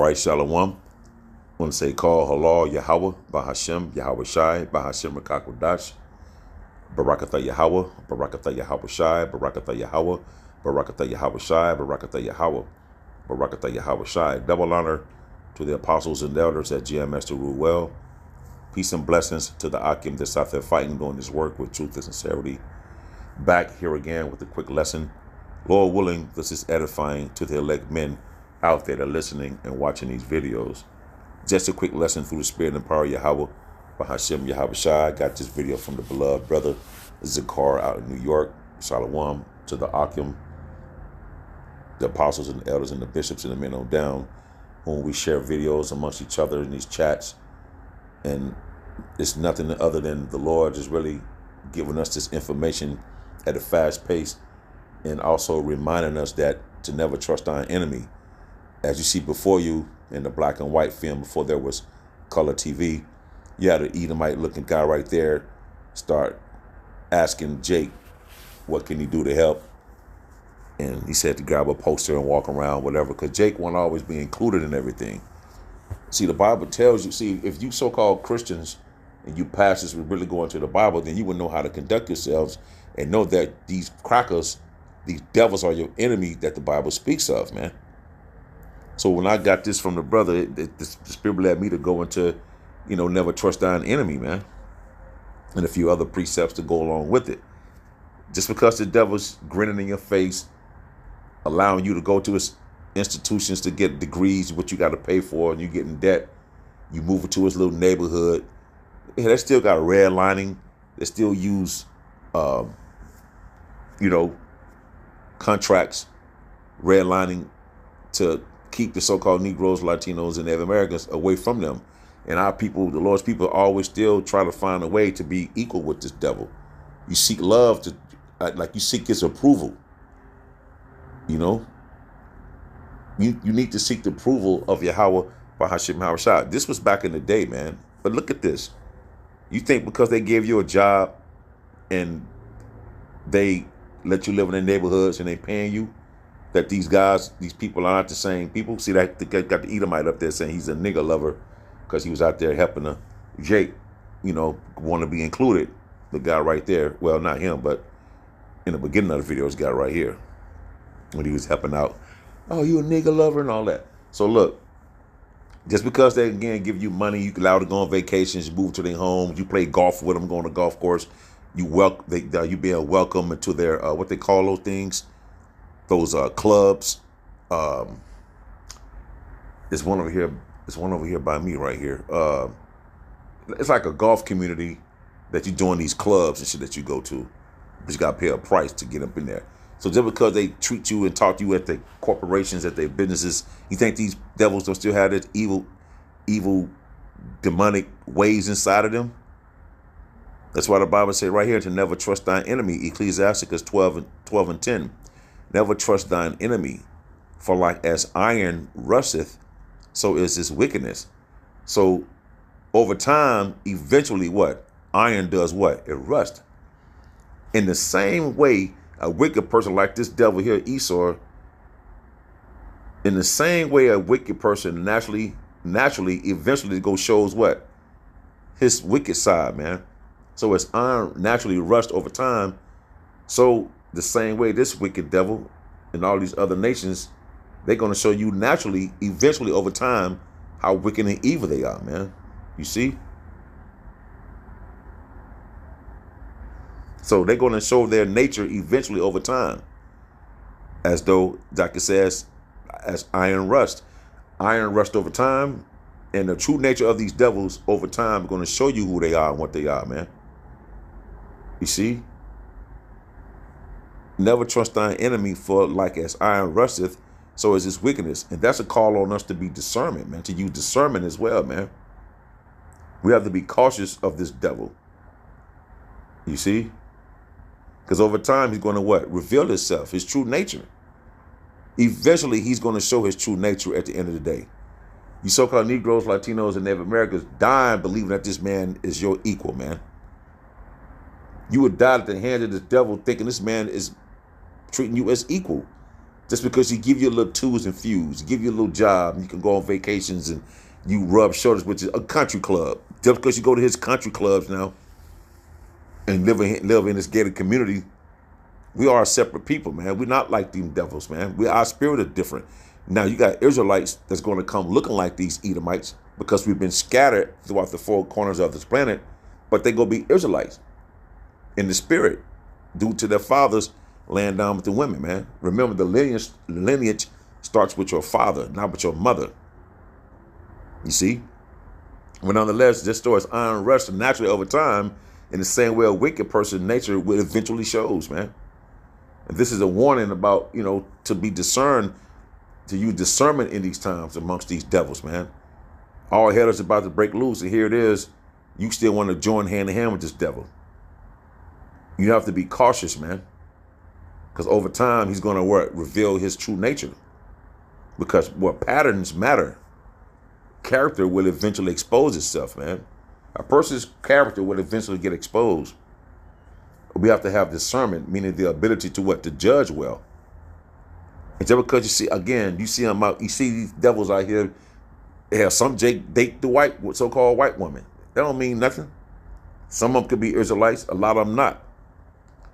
All right, Shalom. I want to say call halal Yahweh, Bahashem, Yahweh Shai, Bahashem Rakakwadash, Barakatha Yahweh, Barakatha Yahweh Shai, Barakatha Yahweh, Barakatha Yahweh Shai, Barakatha Yahweh, Barakatha Yahweh Shai. Double honor to the apostles and elders at GMS to rule well. Peace and blessings to the Akim that's out there fighting, doing this work with truth and sincerity. Back here again with a quick lesson. Lord willing, this is edifying to the elect men out there that are listening and watching these videos. Just a quick lesson through the spirit and power of Yahweh, Bahashem Yahweh Shai. I got this video from the beloved brother Zakar out in New York. Shalom to the Akim, the apostles and the elders and the bishops and the men on down, when we share videos amongst each other in these chats. And it's nothing other than the Lord just really giving us this information at a fast pace, and also reminding us that to never trust our enemy. As you see before you in the black and white film, before there was color TV, you had an Edomite looking guy right there start asking Jake, what can he do to help? And he said to grab a poster and walk around, whatever, because Jake won't always be included in everything. See, the Bible tells you, see, if you so-called Christians and you pastors would really go into the Bible, then you would know how to conduct yourselves and know that these crackers, these devils are your enemy that the Bible speaks of, man. So when I got this from the brother, the Spirit led me to go into, never trust thine enemy, man. And a few other precepts to go along with it. Just because the devil's grinning in your face, allowing you to go to his institutions to get degrees, what you got to pay for, and you get in debt, you move it to his little neighborhood. Yeah, they still got redlining. They still use, contracts, redlining to keep the so-called Negroes, Latinos, and Native Americans away from them. And our people, the Lord's people, always still try to find a way to be equal with this devil. You seek love to, like you seek his approval. You need to seek the approval of Yahweh, Bahashem Yahweh Shai. This was back in the day, man. But look at this. You think because they gave you a job and they let you live in their neighborhoods and they paying you, that these guys, these people are not the same people? See, that they got the Edomite up there saying he's a nigger lover because he was out there helping Jake, want to be included. The guy right there. Well, not him, but in the beginning of the video, this guy right here, when he was helping out. Oh, you a nigger lover and all that. So look, just because they, again, give you money, you allow to go on vacations, you move to their homes, you play golf with them, go on a golf course, you being welcome into their, what they call those things, those clubs. There's one over here by me right here. It's like a golf community that you join these clubs and shit that you go to, but you got to pay a price to get up in there. So just because they treat you and talk to you at the corporations, at their businesses, you think these devils don't still have this evil, demonic ways inside of them? That's why the Bible says right here to never trust thine enemy, Ecclesiasticus 12 and 10. Never trust thine enemy, for like as iron rusteth, so is his wickedness. So over time, eventually what? Iron does what? It rusts. In the same way, a wicked person like this devil here, Esau, in the same way a wicked person naturally, eventually shows what? His wicked side, man. So as iron naturally rusts over time, so the same way this wicked devil and all these other nations, they're going to show you naturally, eventually over time, how wicked and evil they are, man. You see? So they're going to show their nature eventually over time. As though, like it says, as iron rust. Iron rust over time. And the true nature of these devils over time are going to show you who they are and what they are, man. You see? Never trust thine enemy, for like as iron rusteth, so is his wickedness. And that's a call on us to be discernment, man. To use discernment as well, man. We have to be cautious of this devil. You see? Because over time, he's going to what? Reveal himself, his true nature. Eventually, he's going to show his true nature at the end of the day. You so-called Negroes, Latinos, and Native Americans dying believing that this man is your equal, man. You would die at the hand of the devil thinking this man is treating you as equal. Just because he give you a little twos and fews, give you a little job, and you can go on vacations and you rub shoulders with a country club. Just because you go to his country clubs now and live in this gated community, we are separate people, man. We're not like them devils, man. Our spirit is different. Now you got Israelites that's going to come looking like these Edomites because we've been scattered throughout the four corners of this planet, but they going to be Israelites in the spirit due to their fathers laying down with the women, man. Remember, the lineage starts with your father, not with your mother. You see? But nonetheless, this story is iron rushed naturally over time in the same way a wicked person's nature will eventually shows, man. And this is a warning about, to be discerned, to use discernment in these times amongst these devils, man. All hell is about to break loose, and here it is. You still want to join hand in hand with this devil. You have to be cautious, man. Because over time, he's going to reveal his true nature. Because patterns matter. Character will eventually expose itself, man. A person's character will eventually get exposed. We have to have discernment, meaning the ability to judge well. And just because you see them out, you see these devils out here, some date the so-called white woman. That don't mean nothing. Some of them could be Israelites, a lot of them not.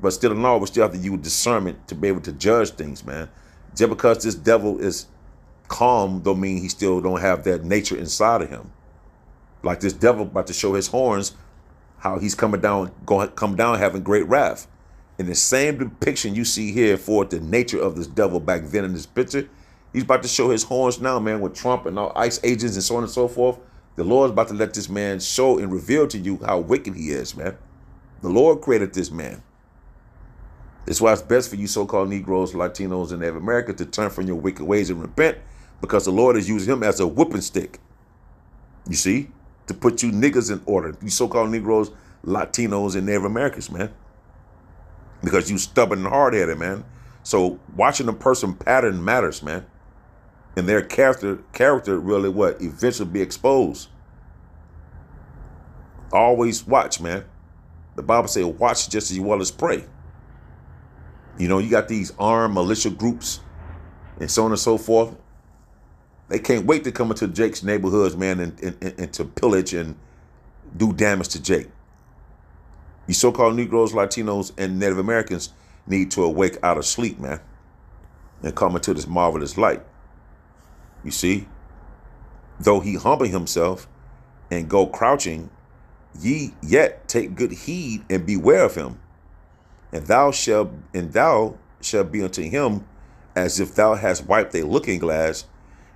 But still in all, we still have to use discernment to be able to judge things, man. Just because this devil is calm don't mean he still don't have that nature inside of him. Like this devil about to show his horns, how he's coming down having great wrath. In the same depiction you see here for the nature of this devil back then in this picture, he's about to show his horns now, man, with Trump and all ICE agents and so on and so forth. The Lord's about to let this man show and reveal to you how wicked he is, man. The Lord created this man. That's why it's best for you so-called Negroes, Latinos, and Native Americans to turn from your wicked ways and repent, because the Lord is using him as a whipping stick. You see? To put you niggas in order. You so-called Negroes, Latinos, and Native Americans, man. Because you stubborn and hard-headed, man. So watching a person pattern matters, man. And their character really eventually be exposed. Always watch, man. The Bible says watch just as well as pray. You got these armed militia groups and so on and so forth. They can't wait to come into Jake's neighborhoods, man, and to pillage and do damage to Jake. You so-called Negroes, Latinos, and Native Americans need to awake out of sleep, man, and come into this marvelous light. You see? Though he humble himself and go crouching, ye yet take good heed and beware of him. And thou shalt be unto him as if thou hast wiped a looking glass,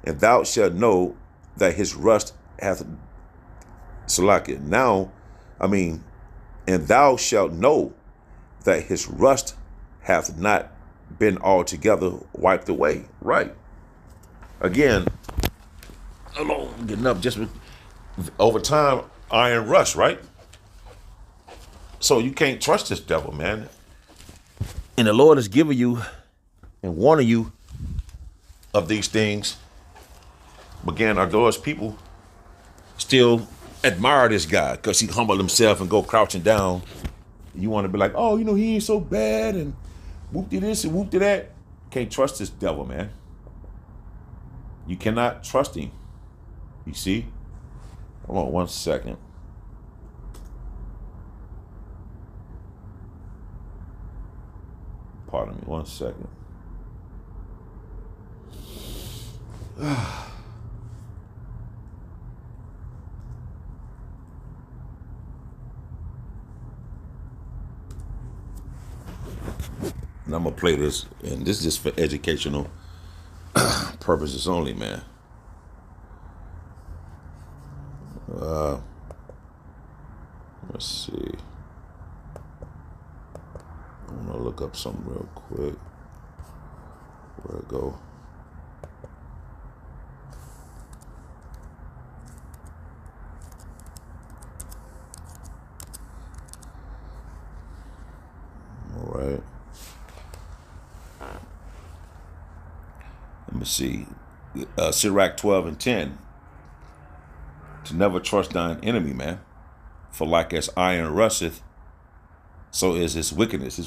and thou shalt know that his rust hath Salakia. And thou shalt know that his rust hath not been altogether wiped away. Right. Again, alone getting up just over time, iron rust, right? So you can't trust this devil, man. And the Lord is giving you and warning you of these things. But again, our Lord's people still admire this guy because he humbled himself and go crouching down. You want to be like, oh, he ain't so bad and whoop-de this and whoop-de that. Can't trust this devil, man. You cannot trust him. You see? Hold on 1 second. Pardon me, 1 second. And I'm going to play this, and this is just for educational purposes only, man. Let's see. I'm going to look up something real quick. Where'd it go? All right. Let me see. Sirach 12:10. To never trust thine enemy, man. For like as iron rusteth, so is his wickedness.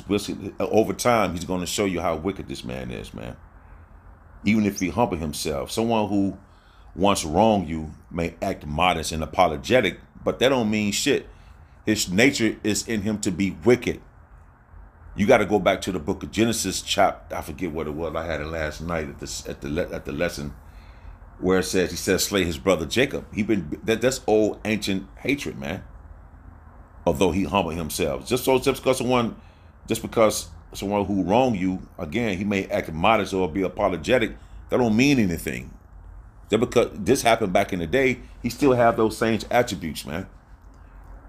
Over time, he's going to show you how wicked this man is, man. even if he humble himself. Someone who once wronged you may act modest and apologetic, but that don't mean shit. His nature is in him to be wicked. You got to go back to the book of Genesis, I forget what it was. I had it last night at the lesson where it says, he says, slay his brother Jacob. That's old ancient hatred, man. Although he humbled himself, just because someone who wronged you, again, he may act modest or be apologetic. That don't mean anything. Just because this happened back in the day, he still have those same attributes, man.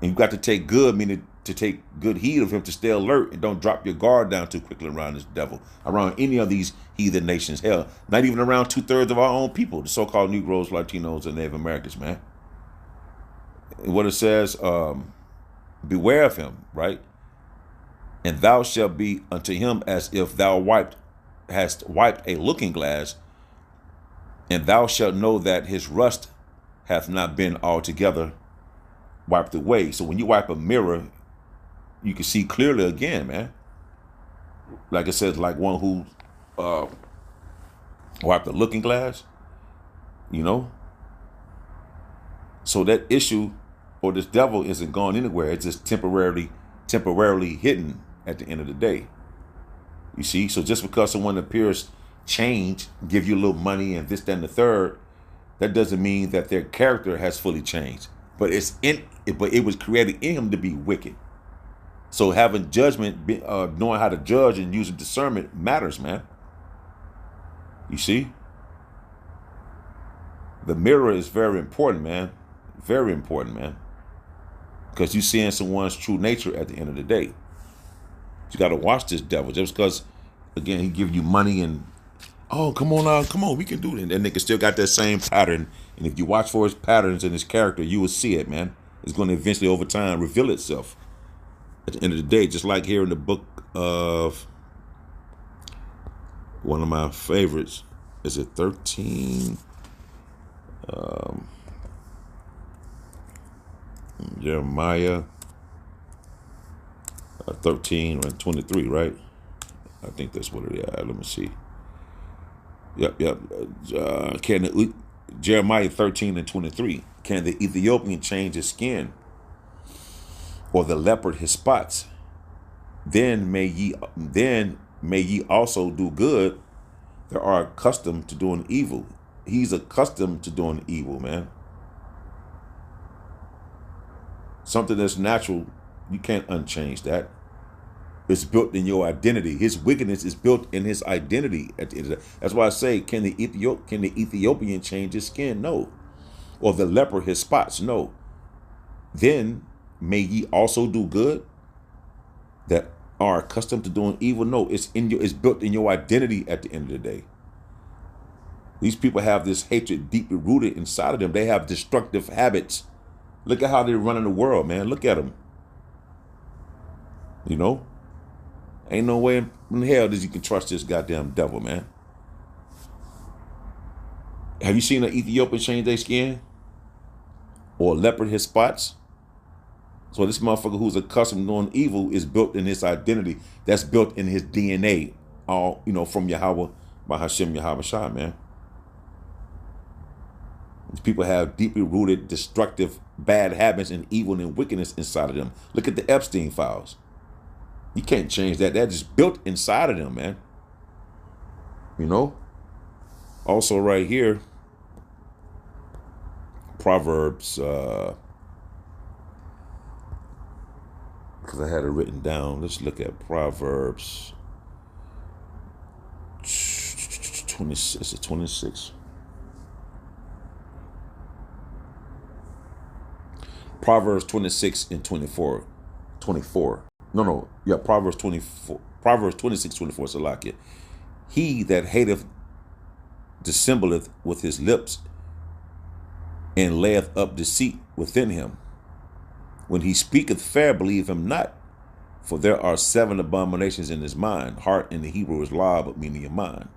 And you got to take good, meaning to take good heed of him, to stay alert and don't drop your guard down too quickly around this devil, around any of these heathen nations. Hell, not even around 2/3 of our own people, the so-called Negroes, Latinos, and Native Americans, man. And what it says, beware of him, right? And thou shalt be unto him as if thou hast wiped a looking glass, and thou shalt know that his rust hath not been altogether wiped away. So when you wipe a mirror, you can see clearly again, man. Like it says, like one who wiped a looking glass, you know? So that issue or this devil isn't gone anywhere. It's just temporarily hidden at the end of the day. You see? So just because someone appears changed, give you a little money and this, that, and the third, that doesn't mean that their character has fully changed. But it was created in him to be wicked. So having judgment, knowing how to judge and using discernment matters, man. You see? The mirror is very important, man. Very important, man. Because you're seeing someone's true nature at the end of the day. You got to watch this devil. Just because, again, he give you money and, oh, come on, we can do it. And that nigga still got that same pattern. And if you watch for his patterns and his character, you will see it, man. It's going to eventually, over time, reveal itself. At the end of the day, just like here in the book of one of my favorites, is it 13? Jeremiah 13 and 23, right? I think that's what it is. Let me see. Yep. Jeremiah 13 and 23. Can the Ethiopian change his skin, or the leopard his spots? Then may ye also do good that are accustomed to doing evil. He's accustomed to doing evil, man. Something that's natural, you can't unchange that. It's built in your identity. His wickedness is built in his identity. That's why I say, can the Ethiopian change his skin? No. Or the leper his spots? No. Then may ye also do good that are accustomed to doing evil? No. It's built in your identity at the end of the day. These people have this hatred deeply rooted inside of them. They have destructive habits. Look at how they're running the world, man. Look at them. You know? Ain't no way in hell that you can trust this goddamn devil, man. Have you seen an Ethiopian change their skin? Or a leopard his spots? So this motherfucker who's accustomed to doing evil is built in his identity. That's built in his DNA. All, from Yahweh, by Hashem Yahweh Shai, man. These people have deeply rooted, destructive, bad habits and evil and wickedness inside of them. Look at the Epstein files. You can't change that. That is built inside of them, man. Also right here, Proverbs, because I had it written down. Let's look at Proverbs 26. Proverbs 26 and 24. Proverbs 24. Proverbs 26, 24. Salakia. He that hateth dissembleth with his lips, and layeth up deceit within him. When he speaketh fair, believe him not, for there are 7 abominations in his mind. Heart in the Hebrew is law, but meaning a mind.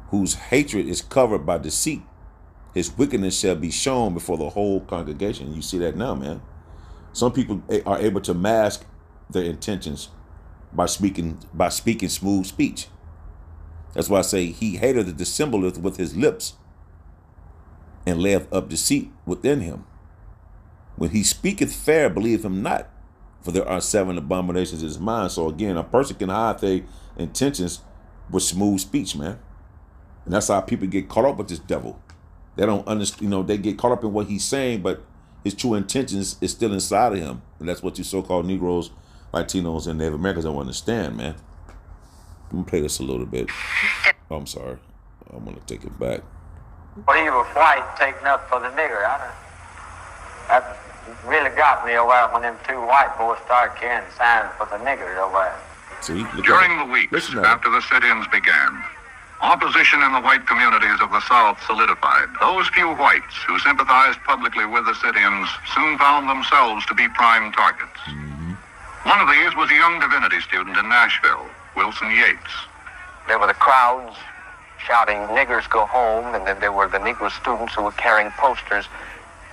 Whose hatred is covered by deceit, his wickedness shall be shown before the whole congregation. You see that now, man. Some people are able to mask their intentions by speaking smooth speech. That's why I say he hated the dissembleth with his lips and layeth up deceit within him. When he speaketh fair, believe him not, for there are 7 abominations in his mind. So again, a person can hide their intentions with smooth speech, man. And that's how people get caught up with this devil. They don't understand, they get caught up in what he's saying, but his true intentions is still inside of him. And that's what you so-called Negroes, Latinos, and Native Americans don't understand, man. I'm going to play this a little bit. Oh, I'm sorry. I'm going to take it back. Well, he was white, taken up for the nigger. That really got me over when them 2 white boys started carrying signs for the niggers over there. See, during the weeks after the sit-ins began, opposition in the white communities of the South solidified. Those few whites who sympathized publicly with the sit-ins soon found themselves to be prime targets. One of these was a young divinity student in Nashville, Wilson Yates. There were the crowds shouting, "Niggers go home," and then there were the Negro students who were carrying posters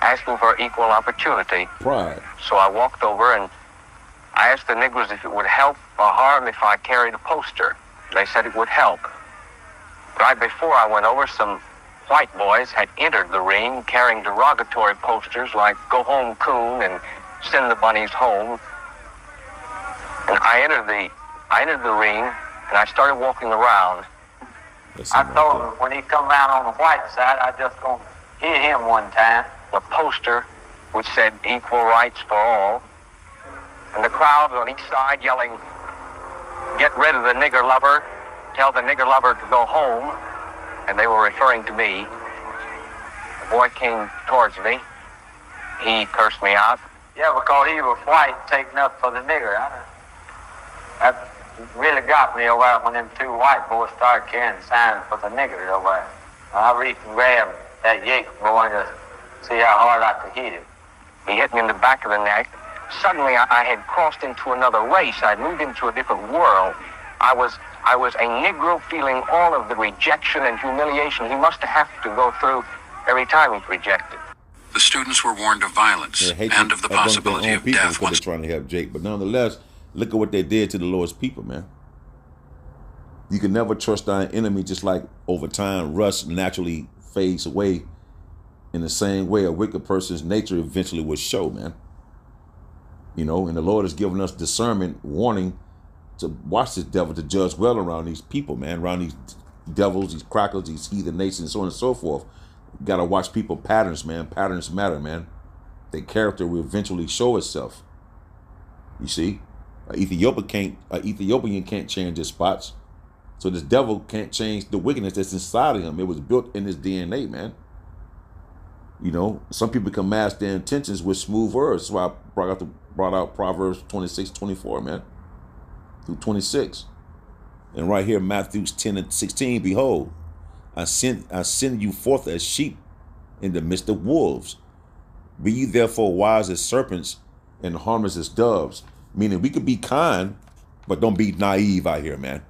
asking for equal opportunity. Pride. So I walked over and I asked the Negroes if it would help or harm if I carried a poster. They said it would help. Right before I went over, some white boys had entered the ring carrying derogatory posters like "Go home, coon," and "Send the bunnies home." And I entered the ring and I started walking around. I told him when he come around on the white side, I just gonna hit him one time. A poster which said "Equal rights for all," and the crowd on each side yelling, "Get rid of the nigger lover, tell the nigger lover to go home," and they were referring to me. The boy came towards me. He cursed me out. Yeah, because he was white, taken up for the nigger. That really got me over when them 2 white boys started carrying signs for the niggers over there. I reached and grabbed that Yates boy to see how hard I could hit him. He hit me in the back of the neck. Suddenly, I had crossed into another race. I'd moved into a different world. I was a Negro feeling all of the rejection and humiliation he must have to go through every time he's rejected. The students were warned of violence and of the possibility of death once they're trying to help Jake. But nonetheless, look at what they did to the Lord's people, man. You can never trust thy enemy, just like over time rust naturally fades away. In the same way, a wicked person's nature eventually will show, man. And the Lord has given us discernment, warning to watch this devil, to judge well around these people, man, around these devils, these crackers, these heathen nations, so on and so forth. Got to watch people patterns, man. Patterns matter, man. Their character will eventually show itself. You see, an Ethiopian can't change his spots. So this devil can't change the wickedness that's inside of him. It was built in his DNA, man. Some people can mask their intentions with smooth words. That's why I brought out Proverbs 26:24, man, through 26. And right here, Matthew 10:16, behold, I send you forth as sheep in the midst of wolves. Be ye therefore wise as serpents and harmless as doves. Meaning we could be kind, but don't be naive out here, man.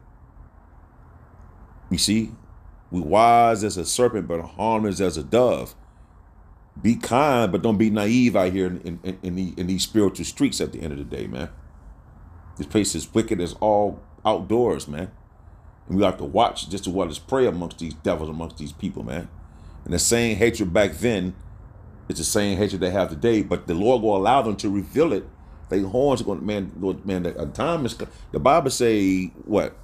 You see, we wise as a serpent, but harmless as a dove. Be kind, but don't be naive out here in these spiritual streets at the end of the day, man. This place is wicked as all outdoors, man. And we have to watch just as well as pray amongst these devils, amongst these people, man. And the same hatred back then is the same hatred they have today, but the Lord will allow them to reveal it. Their horns are going, man, a time is, the Bible say, what?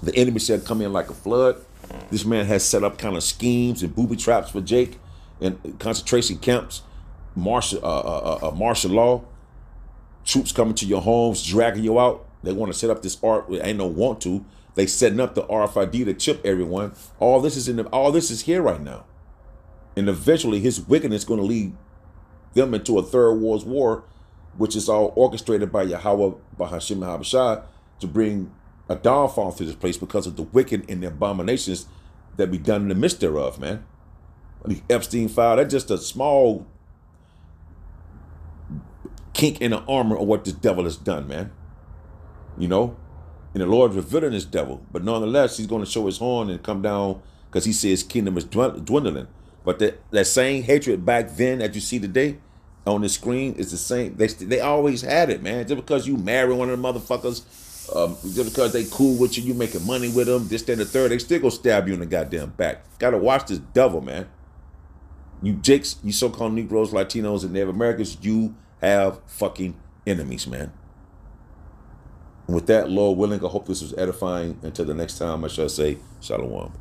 The enemy shall come in like a flood. This man has set up kind of schemes and booby traps for Jake, and concentration camps, martial law, troops coming to your homes, dragging you out. They want to set up this ain't no want to. They setting up the RFID to chip everyone. All this is here right now, and eventually his wickedness is going to lead them into a third world war, which is all orchestrated by Yahweh, by Hashem Yahawashi, to bring a downfall to this place because of the wicked and the abominations that be done in the midst thereof, man. The Epstein file, that's just a small kink in the armor of what this devil has done, man. And the Lord's revealing this devil, but nonetheless, he's going to show his horn and come down because he says his kingdom is dwindling. But that same hatred back then that you see today on the screen is the same. They always had it, man. Just because you marry one of the motherfuckers Just because they cool with you, you making money with them, this, that, and the third, they still gonna stab you in the goddamn back. Gotta watch this devil, man. You Jakes, you so-called Negroes, Latinos, and Native Americans, you have fucking enemies, man. And with that, Lord willing, I hope this was edifying. Until the next time, I shall say, Shalom.